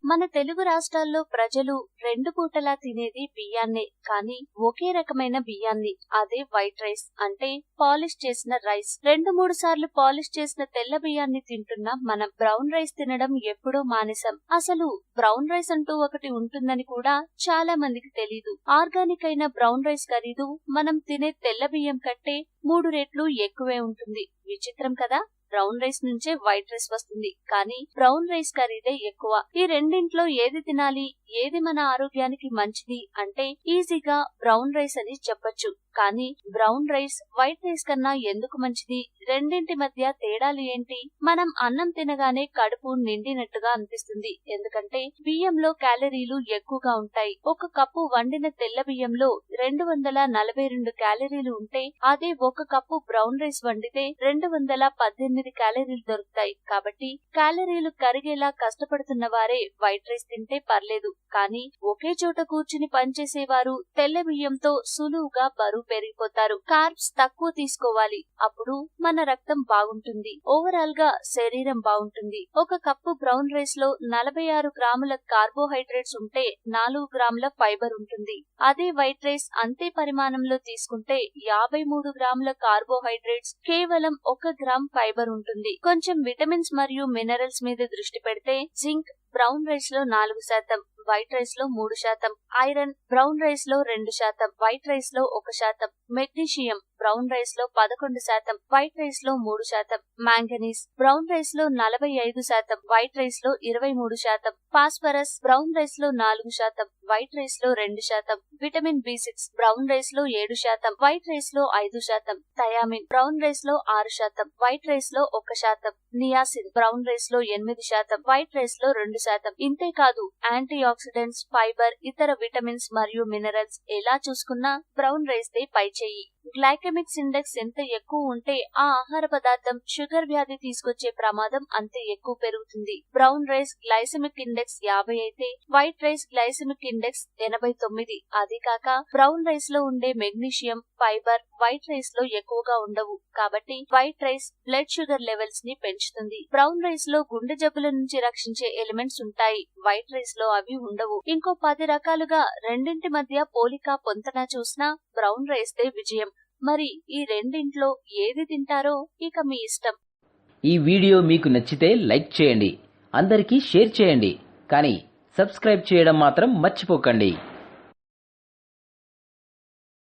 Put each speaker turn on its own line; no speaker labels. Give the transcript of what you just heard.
మన తెలుగు రాష్ట్రాల్లో ప్రజలు రెండు పూటలా తినేది బియ్యాన్నే, కానీ ఒకే రకమైన బియ్యాన్ని, అదే వైట్ రైస్ అంటే పాలిష్ చేసిన రైస్. 2-3 సార్లు పాలిష్ చేసిన తెల్ల బియ్యాన్ని తింటున్నా మనం బ్రౌన్ రైస్ తినడం ఎప్పుడో మానేశాం. అసలు బ్రౌన్ రైస్ అంటూ ఒకటి ఉంటుందని కూడా చాలా మందికి తెలీదు. ఆర్గానిక్ అయిన బ్రౌన్ రైస్ ఖరీదు మనం తినే తెల్ల బియ్యం కంటే 3 రెట్లు ఎక్కువే ఉంటుంది. విచిత్రం కదా. బ్రౌన్ రైస్ నుంచే వైట్ రైస్ వస్తుంది, కానీ బ్రౌన్ రైస్ ఖరీదే ఎక్కువ. ఈ రెండింట్లో ఏది తినాలి, ఏది మన ఆరోగ్యానికి మంచిది అంటే ఈజీగా బ్రౌన్ రైస్ అని చెప్పొచ్చు. కానీ బ్రౌన్ రైస్ వైట్ రైస్ కన్నా ఎందుకు మంచిది? రెండింటి మధ్య తేడాలు ఏంటి? మనం అన్నం తినగానే కడుపు నిండినట్టుగా అనిపిస్తుంది, ఎందుకంటే బియ్యంలో క్యాలరీలు ఎక్కువగా ఉంటాయి. ఒక కప్పు వండిన తెల్ల బియ్యంలో 242 క్యాలరీలు ఉంటే, అదే ఒక కప్పు బ్రౌన్ రైస్ వండితే 218 క్యాలరీలు దొరుకుతాయి. కాబట్టి క్యాలరీలు కరిగేలా కష్టపడుతున్న వారే వైట్ రైస్ తింటే పర్లేదు, కానీ ఒకే చోట కూర్చుని పనిచేసేవారు తెల్ల బియ్యంతో సులువుగా బరువు పెరిగిపోతారు. కార్బ్స్ తక్కువ తీసుకోవాలి, అప్పుడు మన రక్తం బాగుంటుంది, ఓవరాల్ గా శరీరం బాగుంటుంది. ఒక కప్పు బ్రౌన్ రైస్ లో 46 గ్రాముల కార్బోహైడ్రేట్స్ ఉంటే 4 గ్రాముల ఫైబర్ ఉంటుంది. అదే వైట్ రైస్ అంతే పరిమాణంలో తీసుకుంటే 53 గ్రాముల కార్బోహైడ్రేట్స్, కేవలం 1 గ్రామ్ ఫైబర్ ఉంటుంది. కొంచెం విటమిన్స్ మరియు మినరల్స్ మీద దృష్టి పెడితే జింక్ బ్రౌన్ రైస్ లో 4%, వైట్ రైస్ లో 3%, ఐరన్ బ్రౌన్ రైస్ లో 2%, వైట్ రైస్ లో 1%, మెగ్నీషియం బ్రౌన్ రైస్ లో 11%, వైట్ రైస్ లో 3%, మాంగనీస్ బ్రౌన్ రైస్ లో 45%, వైట్ రైస్ లో 23%, ఫాస్ఫరస్ బ్రౌన్ రైస్ లో 4%, వైట్ రైస్ లో 2%, విటమిన్ B6 బ్రౌన్ రైస్ లో 7%, వైట్ రైస్ లో 5%, థయామిన్ బ్రౌన్ రైస్ లో 6%, వైట్ రైస్ లో 1%, నియాసిన్ బ్రౌన్ రైస్ లో 8%, వైట్ రైస్ లో 2%. ఇంతేకాదు యాంటీ ఆక్సిడెంట్స్, ఫైబర్, ఇతర విటమిన్స్ మరియు మినరల్స్ ఎలా చూసుకున్నా బ్రౌన్ రైస్ దే పై చెయ్యి. గ్లైకెమిక్స్ ఇండెక్స్ ఎంత ఎక్కువ ఉంటే ఆ ఆహార పదార్థం షుగర్ వ్యాధి తీసుకొచ్చే ప్రమాదం అంతే ఎక్కువ పెరుగుతుంది. బ్రౌన్ రైస్ గ్లైసెమిక్ ఇండెక్స్ 50 అయితే వైట్ రైస్ గ్లైసెమిక్ ఇండెక్స్ 89. అది కాక బ్రౌన్ రైస్ లో ఉండే మెగ్నీషియం, ఫైబర్ వైట్ రైస్ లో ఎక్కువగా ఉండవు, కాబట్టి white rice blood sugar levels ని పెంచుతుంది. బ్రౌన్ రైస్ లో గుండె జబ్బుల నుంచి రక్షించే ఎలిమెంట్స్ ఉంటాయి, వైట్ రైస్ లో అవి ఉండవు. ఇంకో 10 రకాలుగా రెండింటి మధ్య పోలిక పొంతన చూసినా బ్రౌన్ రైస్ దే విజయం. మరి ఈ రెండింట్లో ఏది తింటారో ఇక మీ ఇష్టం.
ఈ వీడియో మీకు నచ్చితే లైక్ చేయండి, అందరికీ షేర్ చేయండి, కానీ సబ్స్క్రైబ్ చేయడం మాత్రం మర్చిపోకండి.